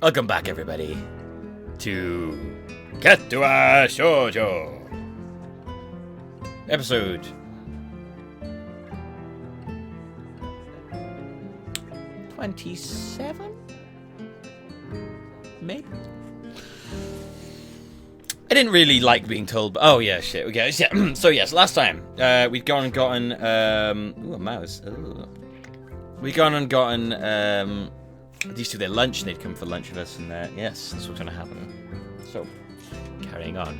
Welcome back, everybody, to Katawa Shoujo, episode 27, maybe. I didn't really like being told, but oh yeah, shit. Okay, yeah. So yes, last time we'd gone and gotten ooh, a mouse. Ooh. We'd gone and gotten these two their lunch, and they'd come for lunch with us, and yes, that's what's gonna happen. So, carrying on.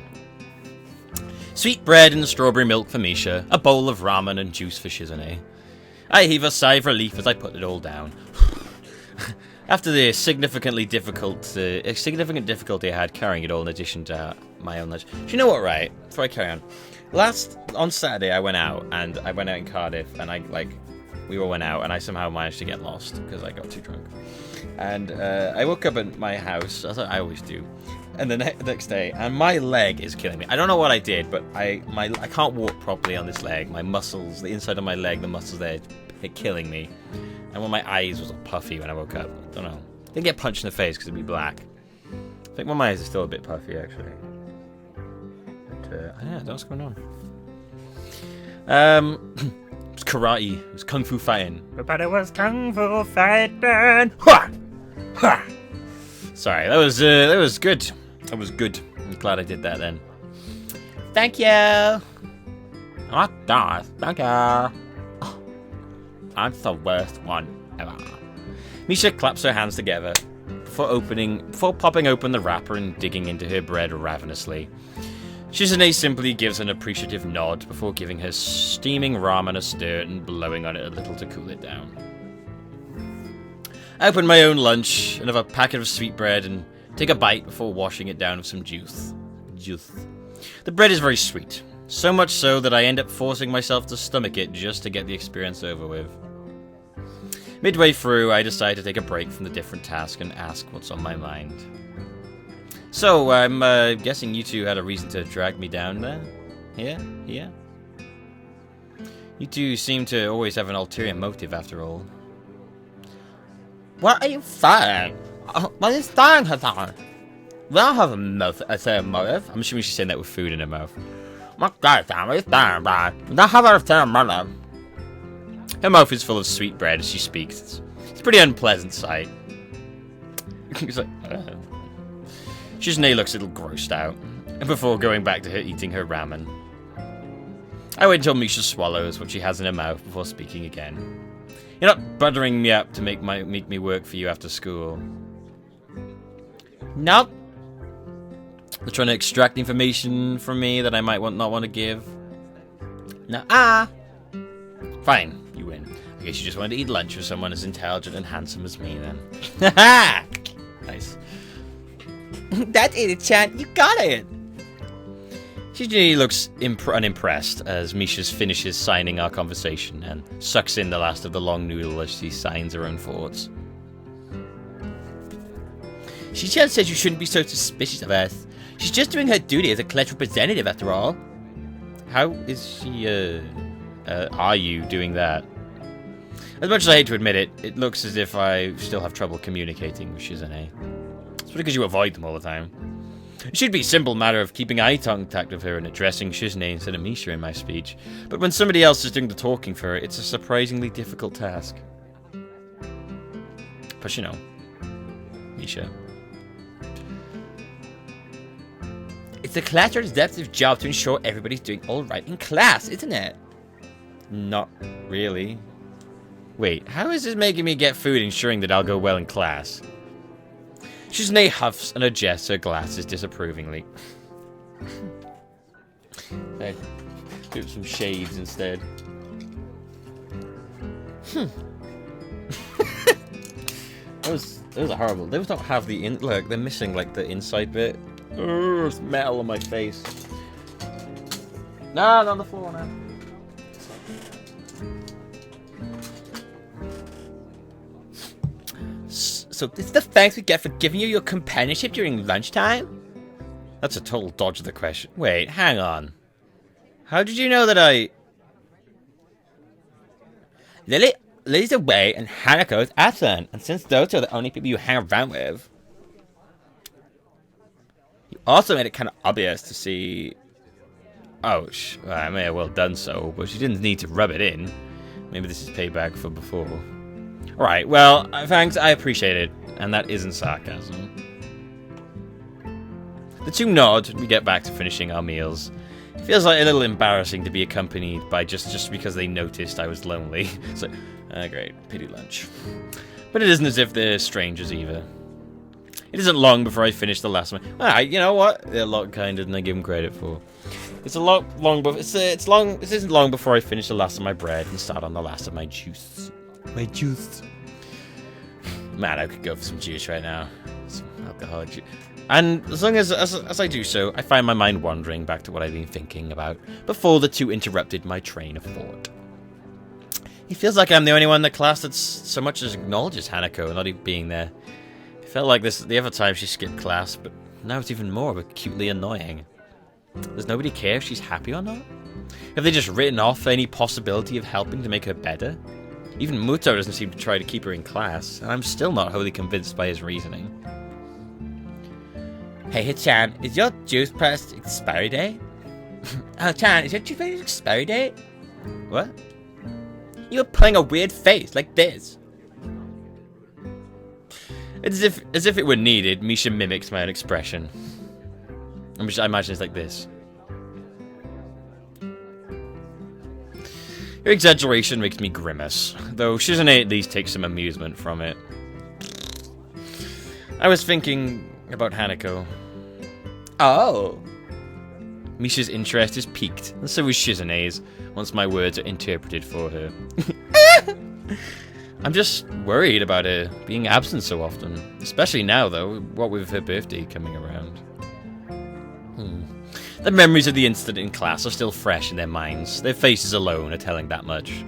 Sweet bread and strawberry milk for Misha, a bowl of ramen and juice for Shizune. I heave a sigh of relief as I put it all down. After the significant difficulty I had carrying it all in addition to my own lunch. Do you know what, right? Before I carry on. On Saturday I went out in Cardiff, and we all went out, and I somehow managed to get lost because I got too drunk. And I woke up at my house, as I always do, and the next day, and my leg is killing me. I don't know what I did, but I can't walk properly on this leg. My muscles, the inside of my leg, the muscles there, are killing me. And one of my eyes was all puffy when I woke up. I don't know. Didn't get punched in the face because it'd be black. I think one of my eyes is still a bit puffy, actually. But, I don't know what's going on. It was karate. It was kung fu fighting. But it was kung fu fighting. Ha! Ha! Sorry, that was good. That was good. I'm glad I did that then. Thank you. Oh, God. Thank you. Oh, I'm the worst one ever. Misha claps her hands together before popping open the wrapper and digging into her bread ravenously. Shizune simply gives an appreciative nod before giving her steaming ramen a stir and blowing on it a little to cool it down. I open my own lunch, another packet of sweetbread, and take a bite before washing it down with some juice. The bread is very sweet, so much so that I end up forcing myself to stomach it just to get the experience over with. Midway through, I decide to take a break from the different task and ask what's on my mind. So, I'm guessing you two had a reason to drag me down there? Here? You two seem to always have an ulterior motive, after all. What are you saying? What is saying, Hassan? We don't have a motive. I'm assuming she's saying that with food in her mouth. What are you saying? We don't have a motive. Her mouth is full of sweet bread as she speaks. It's a pretty unpleasant sight. It's like, Shizune looks a little grossed out, before going back to her eating her ramen. I wait until Misha swallows what she has in her mouth before speaking again. You're not buttering me up to make me work for you after school. Nope. They're trying to extract information from me that I might not want to give. Fine, you win. I guess you just wanted to eat lunch with someone as intelligent and handsome as me, then. Ha! Nice. That's it, Chan. You got it. Shizune looks unimpressed as Misha finishes signing our conversation and sucks in the last of the long noodle as she signs her own thoughts. She just says you shouldn't be so suspicious of us. She's just doing her duty as a college representative, after all. How is she, are you doing that? As much as I hate to admit it, it looks as if I still have trouble communicating with Shizune. It's because you avoid them all the time. It should be a simple matter of keeping eye contact with her and addressing Shizune instead of Misha in my speech. But when somebody else is doing the talking for her, it's a surprisingly difficult task. But you know, Misha. It's the class representative's job to ensure everybody's doing all right in class, isn't it? Not really. Wait, how is this making me get food ensuring that I'll go well in class? Shizune huffs and adjusts her glasses disapprovingly. I do some shades instead. Those are horrible. Those don't have the look. They're missing like the inside bit. Oh, it's metal on my face. Nah, not on the floor now. So this is the thanks we get for giving you your companionship during lunchtime? That's a total dodge of the question. Wait, hang on. How did you know that I... Lily's away and Hanako is absent, and since those are the only people you hang around with... Also made it kind of obvious to see... Oh, I may have well done so, but she didn't need to rub it in. Maybe this is payback for before. Alright, well, thanks, I appreciate it. And that isn't sarcasm. The two nod, and we get back to finishing our meals. It feels like a little embarrassing to be accompanied by just because they noticed I was lonely. So, great, pity lunch. But it isn't as if they're strangers either. It isn't long before I finish the last one. You know what? They're a lot kinder than I give them credit for. It isn't long before I finish the last of my bread and start on the last of my juice. My juice. Man, I could go for some juice right now. Some alcoholic juice. And as long as I do so, I find my mind wandering back to what I've been thinking about before the two interrupted my train of thought. It feels like I'm the only one in the class that so much as acknowledges Hanako not even being there. It felt like this the other time she skipped class, but now it's even more acutely annoying. Does nobody care if she's happy or not? Have they just written off any possibility of helping to make her better? Even Muto doesn't seem to try to keep her in class, and I'm still not wholly convinced by his reasoning. Hey, Hichan, is your juice past expiry date? Oh, Chan, is your juice past expiry date? What? You were pulling a weird face, like this. As if it were needed, Misha mimics my own expression. I imagine it's like this. Your exaggeration makes me grimace, though Shizune at least takes some amusement from it. I was thinking about Hanako. Oh. Misha's interest is piqued, and so is Shizune's, once my words are interpreted for her. I'm just worried about her being absent so often, especially now, though, what with her birthday coming around. The memories of the incident in class are still fresh in their minds. Their faces alone are telling that much.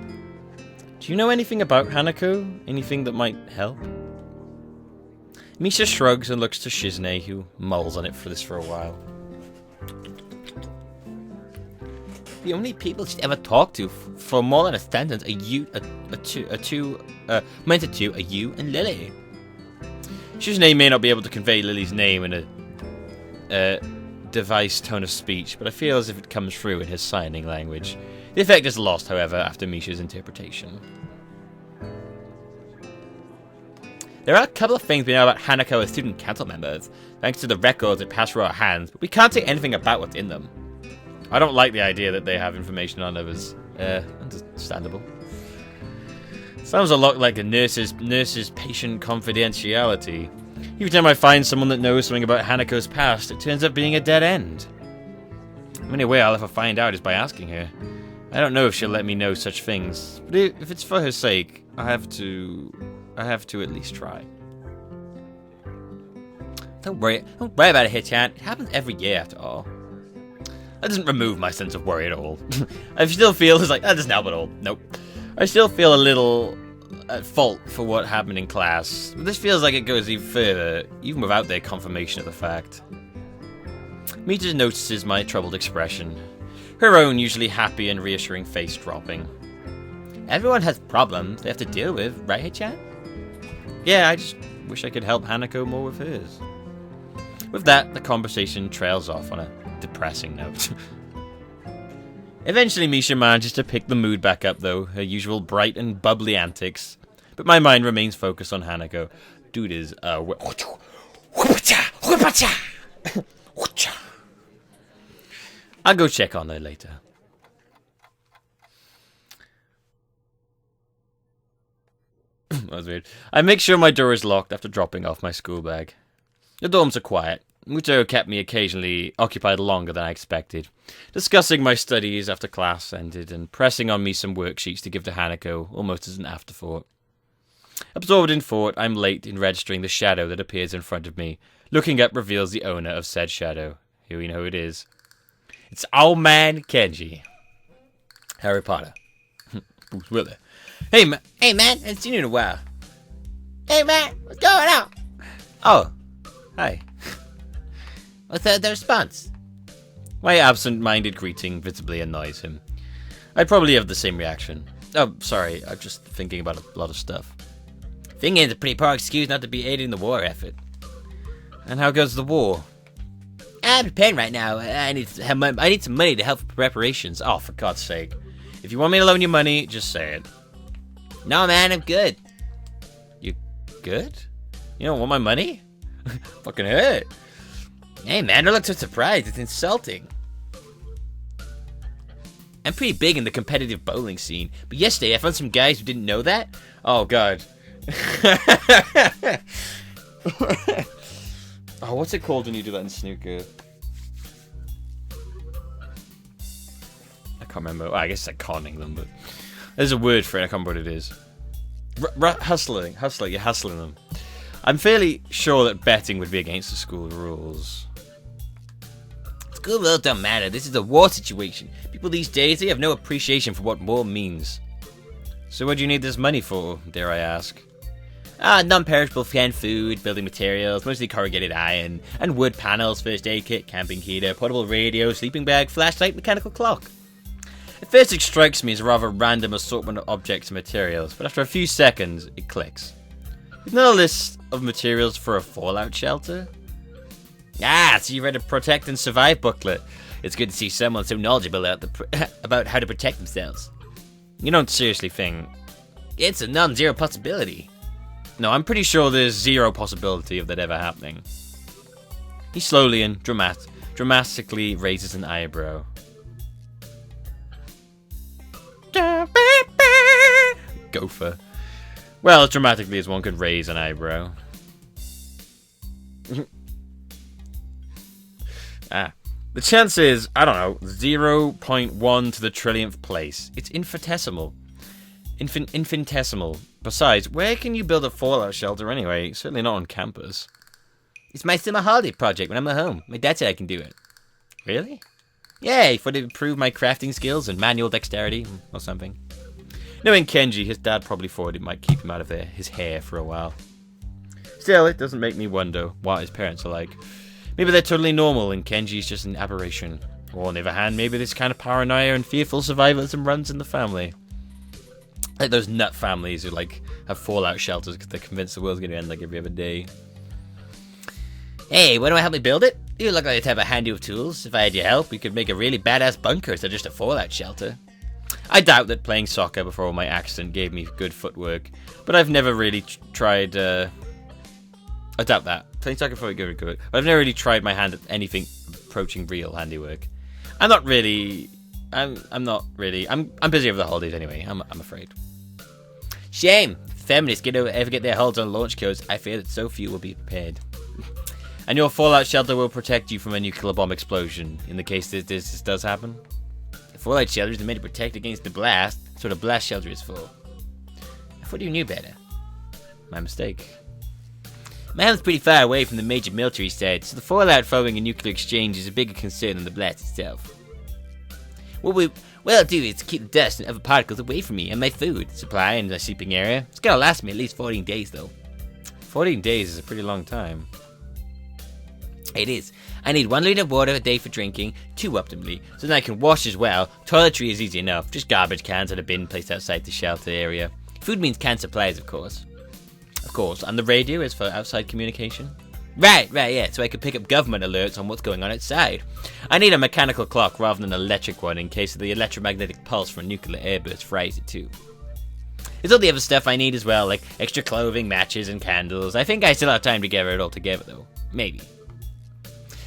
Do you know anything about Hanako? Anything that might help? Misha shrugs and looks to Shizune, who mulls on it for a while. The only people she'd ever talked to for more than a sentence are you and Lily. Shizune may not be able to convey Lily's name in a device tone of speech, but I feel as if it comes through in his signing language. The effect is lost, however, after Misha's interpretation. There are a couple of things we know about Hanako as student council members, thanks to the records that pass through our hands, but we can't say anything about what's in them. I don't like the idea that they have information on others. Understandable. Sounds a lot like a nurse's patient confidentiality. Every time I find someone that knows something about Hanako's past, it turns up being a dead end. The only way I'll ever find out is by asking her. I don't know if she'll let me know such things, but if it's for her sake, I have to at least try. Don't worry about it, Hitchan. It happens every year after all. That doesn't remove my sense of worry at all. I still feel it's like, that doesn't help at all. Nope. I still feel a little at fault for what happened in class. But this feels like it goes even further, even without their confirmation of the fact. Mita notices my troubled expression, her own usually happy and reassuring face dropping. Everyone has problems they have to deal with, right, Hitchan? Yeah, I just wish I could help Hanako more with hers. With that, the conversation trails off on a depressing note. Eventually, Misha manages to pick the mood back up, though, her usual bright and bubbly antics. But my mind remains focused on Hanako. Dude is, I'll go check on her later. That was weird. I make sure my door is locked after dropping off my school bag. The dorms are quiet. Muto kept me occasionally occupied longer than I expected, discussing my studies after class ended and pressing on me some worksheets to give to Hanako almost as an afterthought. Absorbed in thought, I'm late in registering the shadow that appears in front of me. Looking up reveals the owner of said shadow. Here we know who it is. It's old man Kenji. Harry Potter. Bruce Willis. Hey man, it's seen you in a while. Hey man, what's going on? Oh, hi. What's the response? My absent-minded greeting visibly annoys him. I'd probably have the same reaction. Oh, sorry, I'm just thinking about a lot of stuff. Thinking is a pretty poor excuse not to be aiding the war effort. And how goes the war? I'm preparing right now. I need some money to help with preparations. Oh, for God's sake. If you want me to loan you money, just say it. No, man, I'm good. You good? You don't want my money? Fucking hurt. Hey, man, don't look so surprised. It's insulting. I'm pretty big in the competitive bowling scene, but yesterday I found some guys who didn't know that. Oh, God. Oh, what's it called when you do that in snooker? I can't remember. Well, I guess it's like conning them, but there's a word for it. I can't remember what it is. Hustling. You're hustling them. I'm fairly sure that betting would be against the school rules. School rules don't matter. This is a war situation. People these days, they have no appreciation for what war means. So what do you need this money for, dare I ask? Non-perishable canned food, building materials, mostly corrugated iron, and wood panels, first aid kit, camping heater, portable radio, sleeping bag, flashlight, mechanical clock. At first it strikes me as a rather random assortment of objects and materials, but after a few seconds, it clicks. Isn't that a list of materials for a fallout shelter? So you read a Protect and Survive booklet. It's good to see someone so knowledgeable about how to protect themselves. You don't seriously think it's a non-zero possibility? No, I'm pretty sure there's zero possibility of that ever happening. He slowly and dramatically raises an eyebrow. Gopher. Well, as dramatically as one could raise an eyebrow. The chance is, I don't know, 0.1 to the trillionth place. It's infinitesimal. Infinitesimal. Besides, where can you build a fallout shelter anyway? Certainly not on campus. It's my summer holiday project when I'm at home. My dad said I can do it. Really? Yay, for to improve my crafting skills and manual dexterity or something. Knowing Kenji, his dad probably thought it might keep him out of his hair for a while. Still, it doesn't make me wonder what his parents are like. Maybe they're totally normal and Kenji's just an aberration. Or on the other hand, maybe this kind of paranoia and fearful survivalism runs in the family. Like those nut families who have fallout shelters because they're convinced the world's going to end every other day. Hey, want to help me build it? You look like the type of handy with tools. If I had your help, we could make a really badass bunker instead of just a fallout shelter. I doubt that playing soccer before my accident gave me good footwork, but I've never really tried. I doubt that. Playing soccer before good, but I've never really tried my hand at anything approaching real handiwork. I'm not really. I'm busy over the holidays anyway. I'm afraid. Shame. If feminists ever get their holds on launch codes, I fear that so few will be prepared. And your fallout shelter will protect you from a nuclear bomb explosion in the case that this does happen. The fallout shelter is made to protect against the blast. That's what a blast shelter is for. I thought you knew better. My mistake. My home's pretty far away from the major military sites, so the fallout following a nuclear exchange is a bigger concern than the blast itself. What I'll do is keep the dust and other particles away from me and my food supply and my sleeping area. It's gonna last me at least 14 days though. 14 days is a pretty long time. It is. I need 1 liter of water a day for drinking, 2 optimally, so then I can wash as well. Toiletry is easy enough, just garbage cans and a bin placed outside the shelter area. Food means canned supplies, of course. And the radio is for outside communication. Right, yeah, so I can pick up government alerts on what's going on outside. I need a mechanical clock rather than an electric one in case of the electromagnetic pulse from a nuclear airburst fries it too. There's all the other stuff I need as well, like extra clothing, matches, and candles. I think I still have time to gather it all together though. Maybe.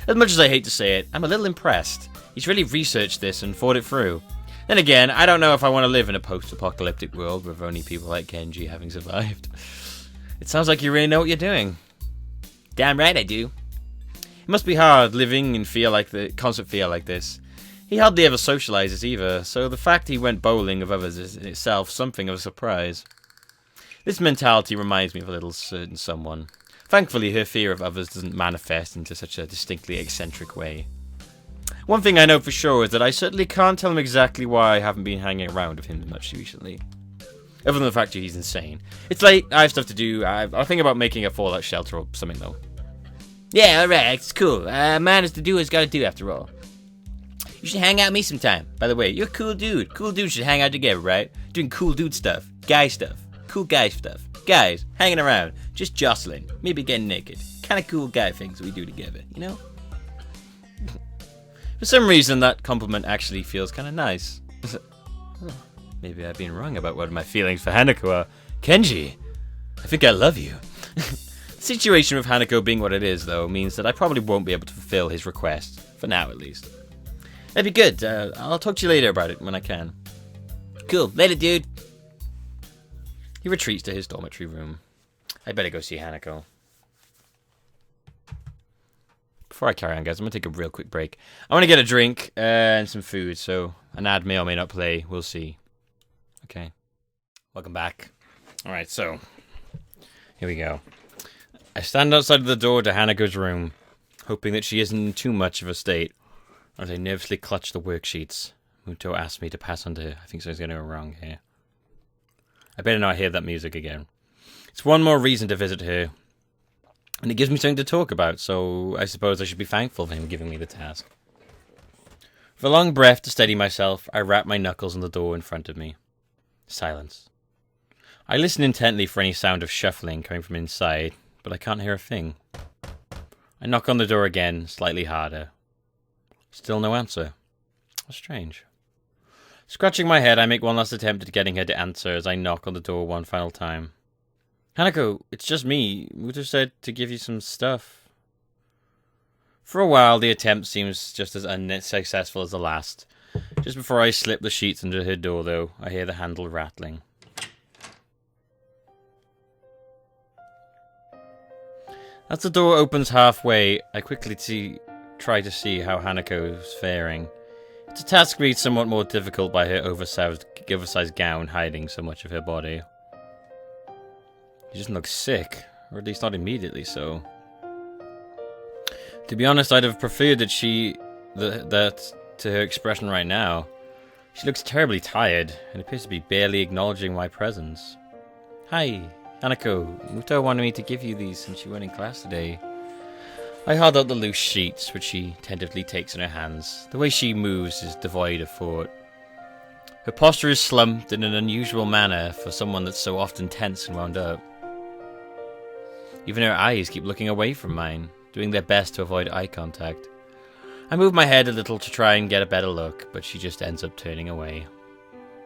As much as I hate to say it, I'm a little impressed. He's really researched this and thought it through. Then again, I don't know if I want to live in a post-apocalyptic world with only people like Kenji having survived. It sounds like you really know what you're doing. Damn right I do. It must be hard living in constant fear like this. He hardly ever socializes either, so the fact he went bowling with others is in itself something of a surprise. This mentality reminds me of a little certain someone. Thankfully, her fear of others doesn't manifest into such a distinctly eccentric way. One thing I know for sure is that I certainly can't tell him exactly why I haven't been hanging around with him much recently. Other than the fact that he's insane. It's late, I have stuff to do. I'll think about making a fallout shelter or something though. Yeah, alright, it's cool. Man has to do what he's gotta do after all. You should hang out with me sometime. By the way, you're a cool dude. Cool dudes should hang out together, right? Doing cool dude stuff. Guy stuff. Cool guy stuff. Guys, hanging around. Just jostling. Maybe getting naked. Kinda cool guy things we do together, you know? For some reason, that compliment actually feels kind of nice. Maybe I've been wrong about what my feelings for Hanako are. Kenji, I think I love you. The situation with Hanako being what it is, though, means that I probably won't be able to fulfill his request. For now, at least. That'd be good. I'll talk to you later about it when I can. Cool. Later, dude. He retreats to his dormitory room. I better go see Hanako. Before I carry on, guys, I'm going to take a real quick break. I want to get a drink and some food, so an ad may or may not play. We'll see. Okay. Welcome back. Alright, so here we go. I stand outside of the door to Hanako's room, hoping that she isn't in too much of a state, as I nervously clutch the worksheets Muto asked me to pass on to her. I think something's going to go wrong here. I better not hear that music again. It's one more reason to visit her, and it gives me something to talk about, so I suppose I should be thankful for him giving me the task. With a long breath to steady myself, I rap my knuckles on the door in front of me. Silence. I listen intently for any sound of shuffling coming from inside, but I can't hear a thing. I knock on the door again, slightly harder. Still no answer. Strange. Scratching my head, I make one last attempt at getting her to answer as I knock on the door one final time. Hanako, it's just me. Muto said to give you some stuff. For a while, the attempt seems just as unsuccessful as the last. Just before I slip the sheets under her door, though, I hear the handle rattling. As the door opens halfway, I quickly try to see how Hanako's faring. It's a task made somewhat more difficult by her oversized gown hiding so much of her body. She doesn't look sick, or at least not immediately so. To be honest, I'd have preferred that that to her expression right now. She looks terribly tired, and appears to be barely acknowledging my presence. Hi, Hanako. Muto wanted me to give you these since you weren't in class today. I hold out the loose sheets, which she tentatively takes in her hands. The way she moves is devoid of thought. Her posture is slumped in an unusual manner for someone that's so often tense and wound up. Even her eyes keep looking away from mine, doing their best to avoid eye contact. I move my head a little to try and get a better look, but she just ends up turning away.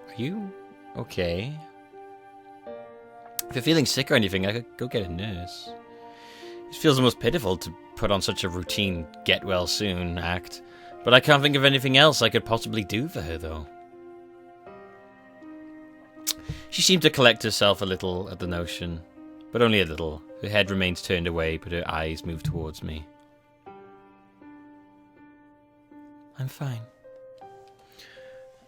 Are you okay? If you're feeling sick or anything, I could go get a nurse. It feels almost pitiful to put on such a routine get-well-soon act, but I can't think of anything else I could possibly do for her, though. She seemed to collect herself a little at the notion, but only a little. Her head remains turned away, but her eyes move towards me. I'm fine.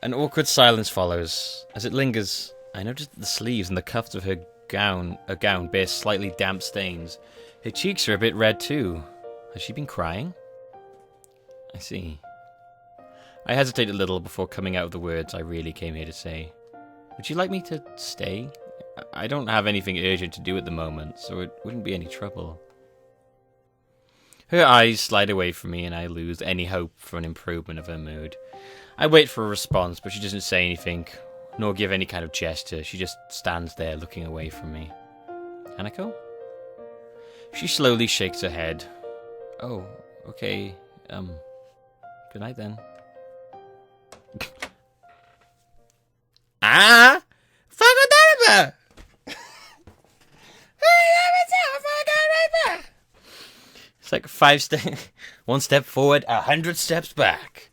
An awkward silence follows. As it lingers, I notice that the sleeves and the cuffs of her gown bear slightly damp stains. Her cheeks are a bit red too. Has she been crying? I see. I hesitate a little before coming out of the words I really came here to say. Would you like me to stay? I don't have anything urgent to do at the moment, so it wouldn't be any trouble. Her eyes slide away from me and I lose any hope for an improvement of her mood. I wait for a response, but she doesn't say anything, nor give any kind of gesture. She just stands there looking away from me. Hanako? She slowly shakes her head. Oh, okay. Good night then. It's like 5 steps, 1 step forward, 100 steps back.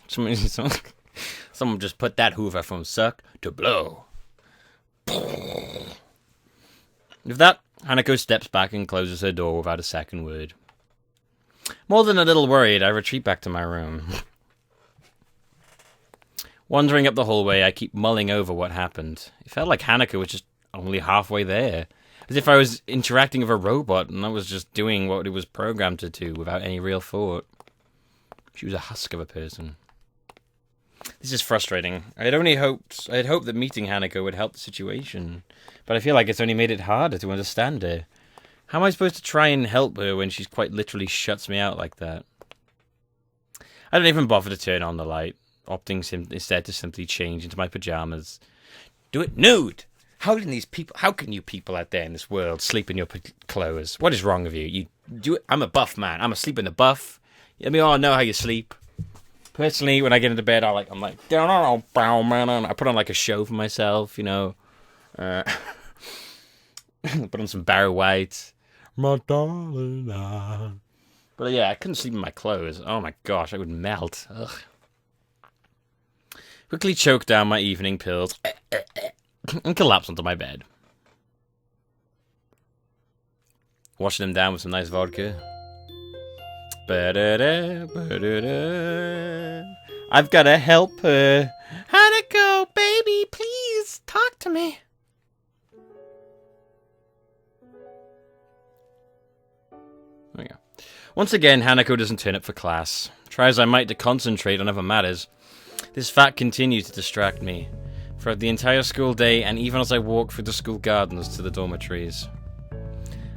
Someone just put that Hoover from suck to blow. With that, Hanako steps back and closes her door without a second word. More than a little worried, I retreat back to my room. Wandering up the hallway, I keep mulling over what happened. It felt like Hanako was just only halfway there. As if I was interacting with a robot and I was just doing what it was programmed to do without any real thought. She was a husk of a person. This is frustrating. I had hoped that meeting Hanako would help the situation, but I feel like it's only made it harder to understand her. How am I supposed to try and help her when she's quite literally shuts me out like that? I don't even bother to turn on the light, opting instead to simply change into my pajamas. Do it nude! How can you people out there in this world sleep in your clothes? What is wrong with you? You I'm a buff man. I'm asleep in the buff. I mean, I know how you sleep. Personally, when I get into bed, I'm like, I put on like a show for myself, you know. Put on some Barry White. My darling. But yeah, I couldn't sleep in my clothes. Oh my gosh, I would melt. Ugh. Quickly choked down my evening pills and collapsed onto my bed. Washing them down with some nice vodka. I've gotta help her. Hanako, baby, please talk to me. There we go. Once again, Hanako doesn't turn up for class. Try as I might to concentrate on other matters. This fact continues to distract me throughout the entire school day and even as I walk through the school gardens to the dormitories.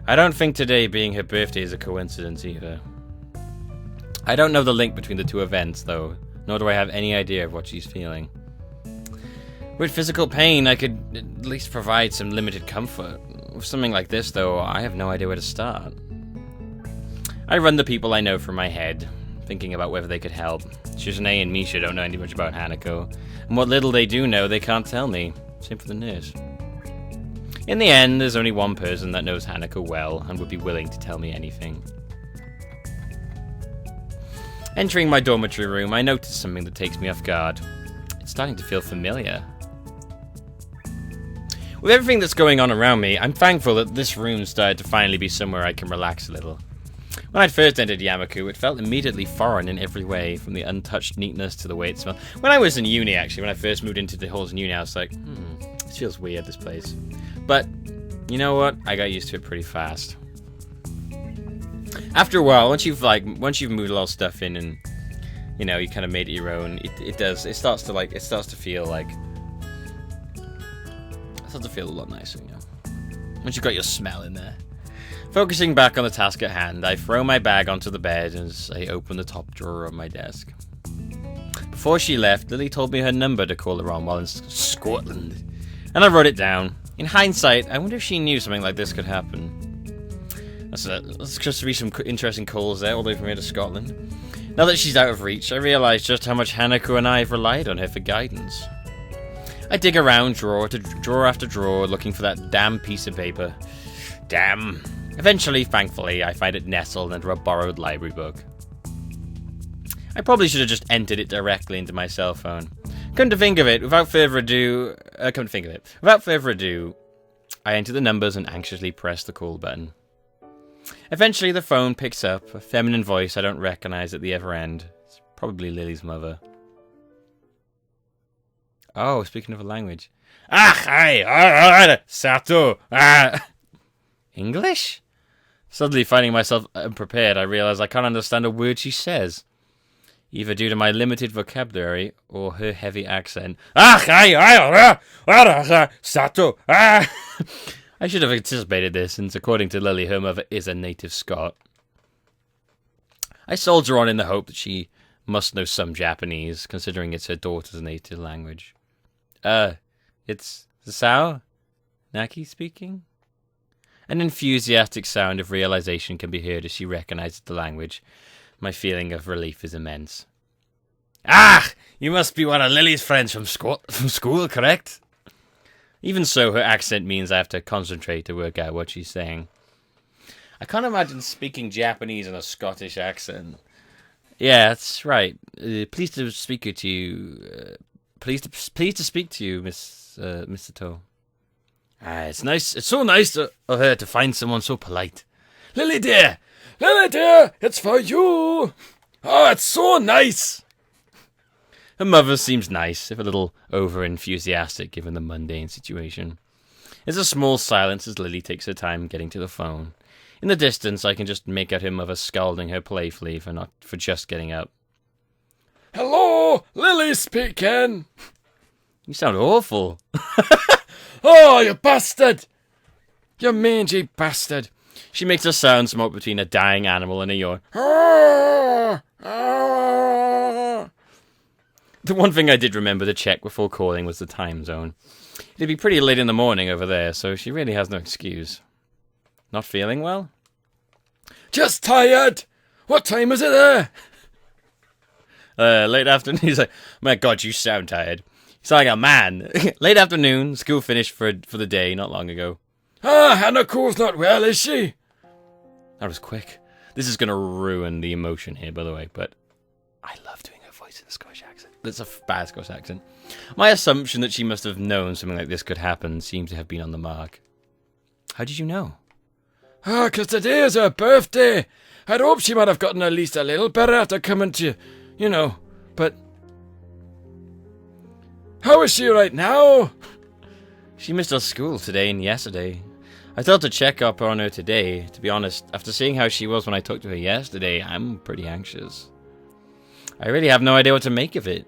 I don't think today being her birthday is a coincidence either. I don't know the link between the two events, though, nor do I have any idea of what she's feeling. With physical pain, I could at least provide some limited comfort. With something like this, though, I have no idea where to start. I run the people I know through my head, thinking about whether they could help. Shizune and Misha don't know any much about Hanako, and what little they do know, they can't tell me. Same for the nurse. In the end, there's only one person that knows Hanako well and would be willing to tell me anything. Entering my dormitory room, I notice something that takes me off guard. It's starting to feel familiar. With everything that's going on around me, I'm thankful that this room started to finally be somewhere I can relax a little. When I first entered Yamaku, it felt immediately foreign in every way, from the untouched neatness to the way it smelled. When I was in uni, actually, when I first moved into the halls in uni, I was like, this feels weird, this place. But, you know what? I got used to it pretty fast. After a while, once you've moved a lot of stuff in and, you know, you kind of made it your own, it starts to feel a lot nicer, you know. Once you've got your smell in there. Focusing back on the task at hand, I throw my bag onto the bed as I open the top drawer of my desk. Before she left, Lily told me her number to call her on while in Scotland, and I wrote it down. In hindsight, I wonder if she knew something like this could happen. Let's just be some interesting calls there, all the way from here to Scotland. Now that she's out of reach, I realise just how much Hanako and I have relied on her for guidance. I dig around drawer after drawer, looking for that damn piece of paper. Damn. Eventually, thankfully, I find it nestled under a borrowed library book. I probably should have just entered it directly into my cell phone. Come to think of it, without further ado, I enter the numbers and anxiously press the call button. Eventually, the phone picks up, a feminine voice I don't recognize at the other end. It's probably Lily's mother. Oh, speaking of a language. Hi, Sato. English? Suddenly finding myself unprepared, I realize I can't understand a word she says. Either due to my limited vocabulary or her heavy accent. Sato. I should have anticipated this, since according to Lily, her mother is a native Scot. I soldier on in the hope that she must know some Japanese, considering it's her daughter's native language. It's Hisao Nakai speaking? An enthusiastic sound of realization can be heard as she recognizes the language. My feeling of relief is immense. You must be one of Lily's friends from school, correct? Even so, her accent means I have to concentrate to work out what she's saying. I can't imagine speaking Japanese in a Scottish accent. Yeah, that's right. Pleased to speak to you. Pleased to speak to you, Mr. Toe. It's nice. It's so nice of her to find someone so polite. Lily dear, it's for you. Oh, it's so nice. Her mother seems nice, if a little over-enthusiastic given the mundane situation. There's a small silence as Lily takes her time getting to the phone. In the distance, I can just make out her mother scolding her playfully for just getting up. Hello, Lily speaking. You sound awful. Oh, you bastard! You mangy bastard! She makes a sound somewhat between a dying animal and a yawn. The one thing I did remember to check before calling was the time zone. It'd be pretty late in the morning over there, so she really has no excuse. Not feeling well? Just tired. What time is it there? Late afternoon. He's like, my God, you sound tired. You sound like a man. Late afternoon. School finished for the day not long ago. Ah, Hanako's not well, is she? That was quick. This is going to ruin the emotion here, by the way, but I love doing her voice in a Scottish accent. That's a bad Scottish accent. My assumption that she must have known something like this could happen seems to have been on the mark. How did you know? Ah, 'cause today is her birthday. I'd hoped she might have gotten at least a little better after coming to, but... How is she right now? She missed her school today and yesterday. I thought to check up on her today. To be honest, after seeing how she was when I talked to her yesterday, I'm pretty anxious. I really have no idea what to make of it.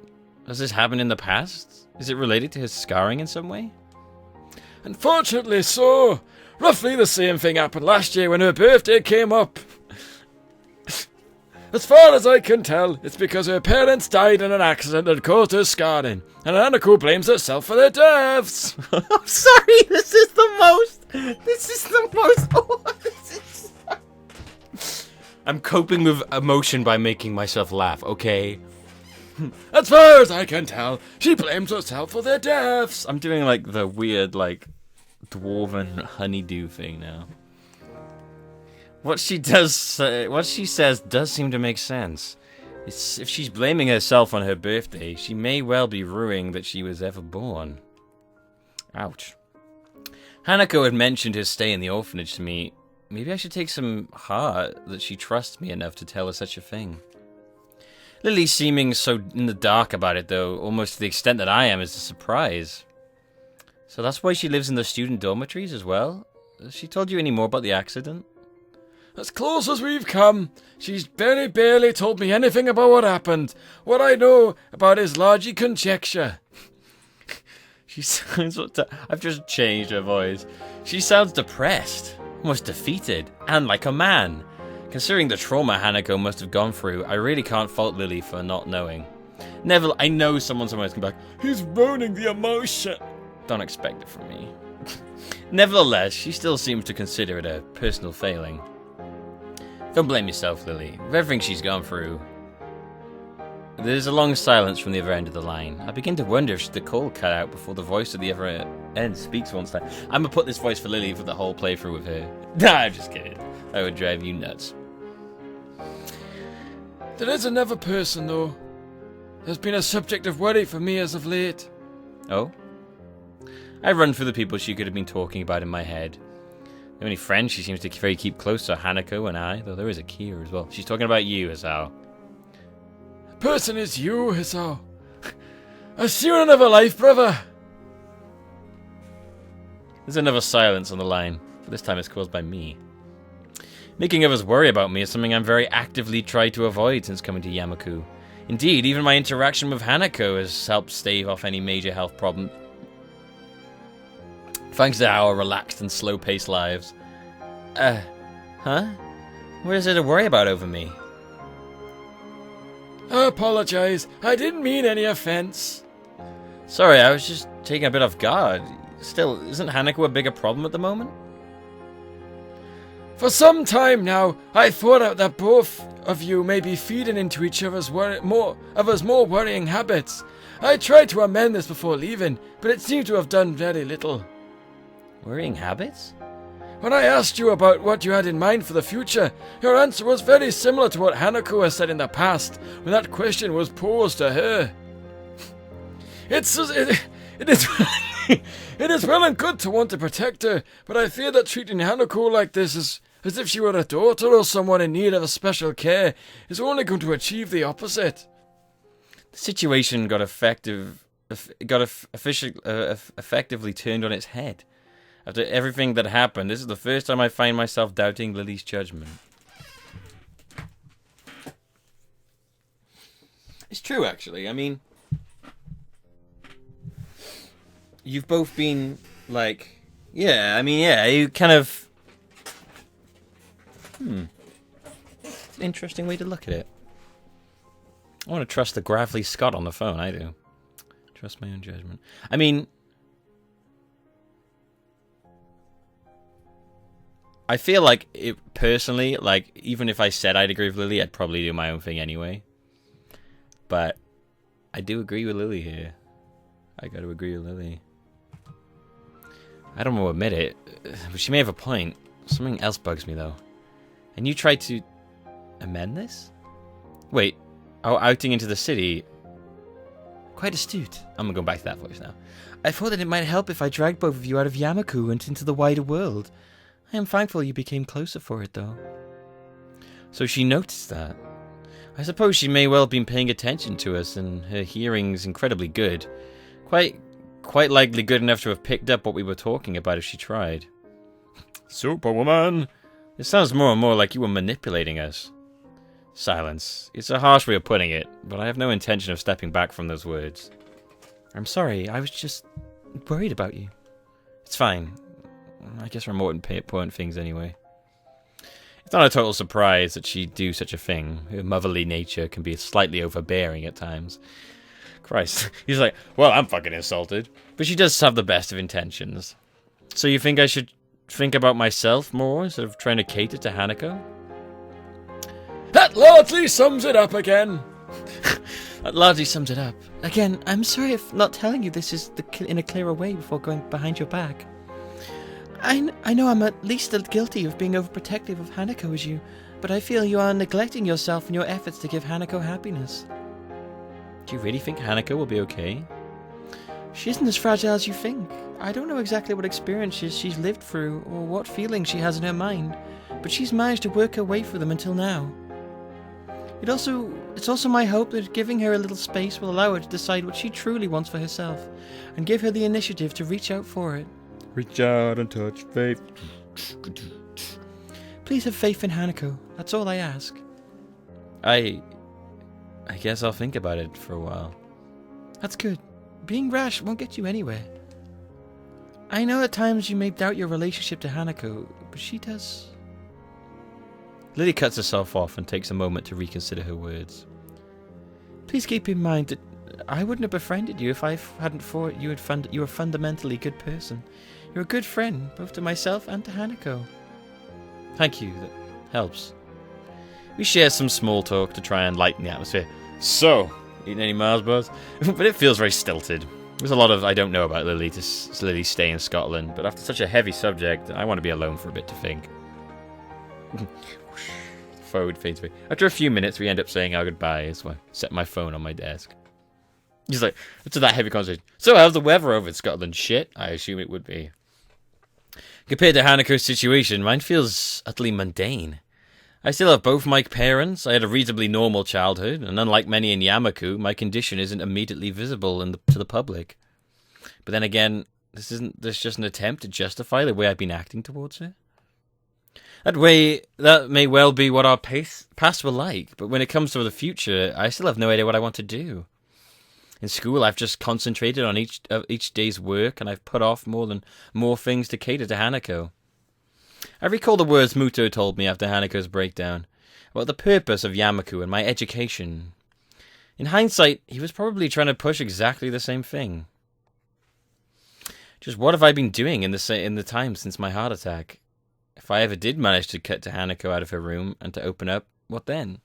Has this happened in the past? Is it related to his scarring in some way? Unfortunately so. Roughly the same thing happened last year when her birthday came up. As far as I can tell, it's because her parents died in an accident that caused her scarring, and Hanako blames herself for their deaths. I'm sorry, this is the most... I'm coping with emotion by making myself laugh, okay? As far as I can tell, she blames herself for their deaths. I'm doing like the weird, like, dwarven honeydew thing now. What she says does seem to make sense. If she's blaming herself on her birthday, she may well be ruining that she was ever born. Ouch. Hanako had mentioned his stay in the orphanage to me. Maybe I should take some heart that she trusts me enough to tell her such a thing. Lily seeming so in the dark about it, though, almost to the extent that I am, is a surprise. So that's why she lives in the student dormitories as well? Has she told you any more about the accident? As close as we've come. She's very barely told me anything about what happened. What I know about is largely conjecture. She sounds... I've just changed her voice. She sounds depressed, almost defeated, and like a man. Considering the trauma Hanako must have gone through, I really can't fault Lily for not knowing. Neville, I know someone somewhere's going to be like, he's ruining the emotion. Don't expect it from me. Nevertheless, she still seems to consider it a personal failing. Don't blame yourself, Lily. With everything she's gone through. There's a long silence from the other end of the line. I begin to wonder if the call cut out before the voice at the other end speaks once time. I'm gonna put this voice for Lily for the whole playthrough with her. Nah, I'm just kidding. That would drive you nuts. There is another person, though. There's been a subject of worry for me as of late. Oh? I run through the people she could have been talking about in my head. The only friends she seems to keep close are Hanako and I, though there is a Kia as well. She's talking about you, Hisao. The person is you, Hisao. I see you in another life, brother. There's another silence on the line, but this time it's caused by me. Making others worry about me is something I'm very actively tried to avoid since coming to Yamaku. Indeed, even my interaction with Hanako has helped stave off any major health problem. Thanks to our relaxed and slow-paced lives. Huh? What is there to worry about over me? I apologize. I didn't mean any offense. Sorry, I was just taking a bit off guard. Still, isn't Hanako a bigger problem at the moment? For some time now, I thought out that both of you may be feeding into each other's more worrying habits. I tried to amend this before leaving, but it seemed to have done very little. Worrying habits? When I asked you about what you had in mind for the future, your answer was very similar to what Hanako has said in the past when that question was posed to her. It is well and good to want to protect her, but I fear that treating Hanako like this is as if she were a daughter or someone in need of a special care is only going to achieve the opposite. The situation got effectively turned on its head. After everything that happened, this is the first time I find myself doubting Lily's judgment. It's true, actually. I mean, you've both been, like... Yeah, you kind of... It's an interesting way to look at it. I want to trust the gravelly Scott on the phone, I do. Trust my own judgment. I mean... I feel like, personally, like, even if I said I'd agree with Lily, I'd probably do my own thing anyway. But I do agree with Lily here. I gotta agree with Lily. I don't want to admit it, but she may have a point. Something else bugs me, though. And you tried to amend this? Wait, outing into the city. Quite astute. I'm gonna go back to that voice now. I thought that it might help if I dragged both of you out of Yamaku and into the wider world. I am thankful you became closer for it, though. So she noticed that. I suppose she may well have been paying attention to us, and her hearing's incredibly good. Quite likely good enough to have picked up what we were talking about if she tried. Superwoman! It sounds more and more like you were manipulating us. Silence. It's a harsh way of putting it, but I have no intention of stepping back from those words. I'm sorry, I was just worried about you. It's fine. I guess there are more important things anyway. It's not a total surprise that she'd do such a thing. Her motherly nature can be slightly overbearing at times. Christ. He's like, well, I'm fucking insulted. But she does have the best of intentions. So you think I should think about myself more instead of trying to cater to Hanako? That largely sums it up again. That largely sums it up. Again, I'm sorry if not telling you this is in a clearer way before going behind your back. I know I'm at least as guilty of being overprotective of Hanako as you, but I feel you are neglecting yourself in your efforts to give Hanako happiness. Do you really think Hanako will be okay? She isn't as fragile as you think. I don't know exactly what experiences she's lived through or what feelings she has in her mind, but she's managed to work her way through them until now. It's also my hope that giving her a little space will allow her to decide what she truly wants for herself, and give her the initiative to reach out for it. Reach out and touch faith. Please have faith in Hanako. That's all I ask. I guess I'll think about it for a while. That's good. Being rash won't get you anywhere. I know at times you may doubt your relationship to Hanako, but she does. Lily cuts herself off and takes a moment to reconsider her words. Please keep in mind that I wouldn't have befriended you if I hadn't thought you were a fundamentally good person. You're a good friend, both to myself and to Hanako. Thank you, that helps. We share some small talk to try and lighten the atmosphere. So, eating any Mars bars? But it feels very stilted. There's a lot of I don't know about Lily to Lily stay in Scotland, but after such a heavy subject, I want to be alone for a bit to think. Forward fades away. After a few minutes, we end up saying our goodbyes, so I set my phone on my desk. He's like, after that heavy conversation, so how's the weather over in Scotland? Shit, I assume it would be. Compared to Hanako's situation, mine feels utterly mundane. I still have both my parents, I had a reasonably normal childhood, and unlike many in Yamaku, my condition isn't immediately visible to the public. But then again, this just an attempt to justify the way I've been acting towards her? That may well be what our past were like, but when it comes to the future, I still have no idea what I want to do. In school, I've just concentrated on each day's work, and I've put off more things to cater to Hanako. I recall the words Muto told me after Hanako's breakdown, about the purpose of Yamaku and my education. In hindsight, he was probably trying to push exactly the same thing. Just what have I been doing in the time since my heart attack? If I ever did manage to get to Hanako out of her room and to open up, what then?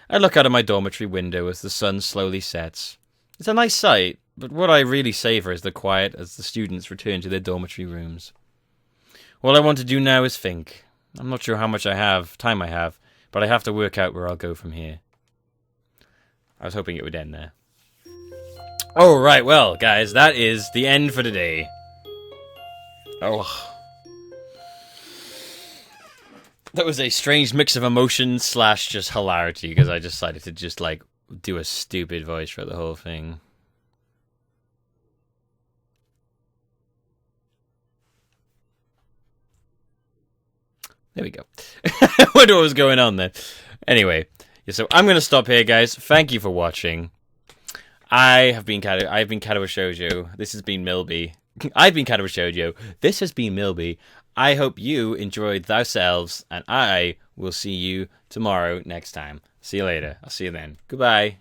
I look out of my dormitory window as the sun slowly sets. It's a nice sight, but what I really savour is the quiet as the students return to their dormitory rooms. All I want to do now is think. I'm not sure how much time I have, but I have to work out where I'll go from here. I was hoping it would end there. Alright, well, guys, that is the end for today. Oh. That was a strange mix of emotion / just hilarity, because I decided to just, do a stupid voice for the whole thing. There we go. I wonder what was going on there. Anyway, so I'm going to stop here, guys. Thank you for watching. I've been Katawa Shoujo. This has been Millbee. I've been Katawa Shoujo. This has been Millbee. I hope you enjoyed yourselves, and I will see you tomorrow next time. See you later. I'll see you then. Goodbye.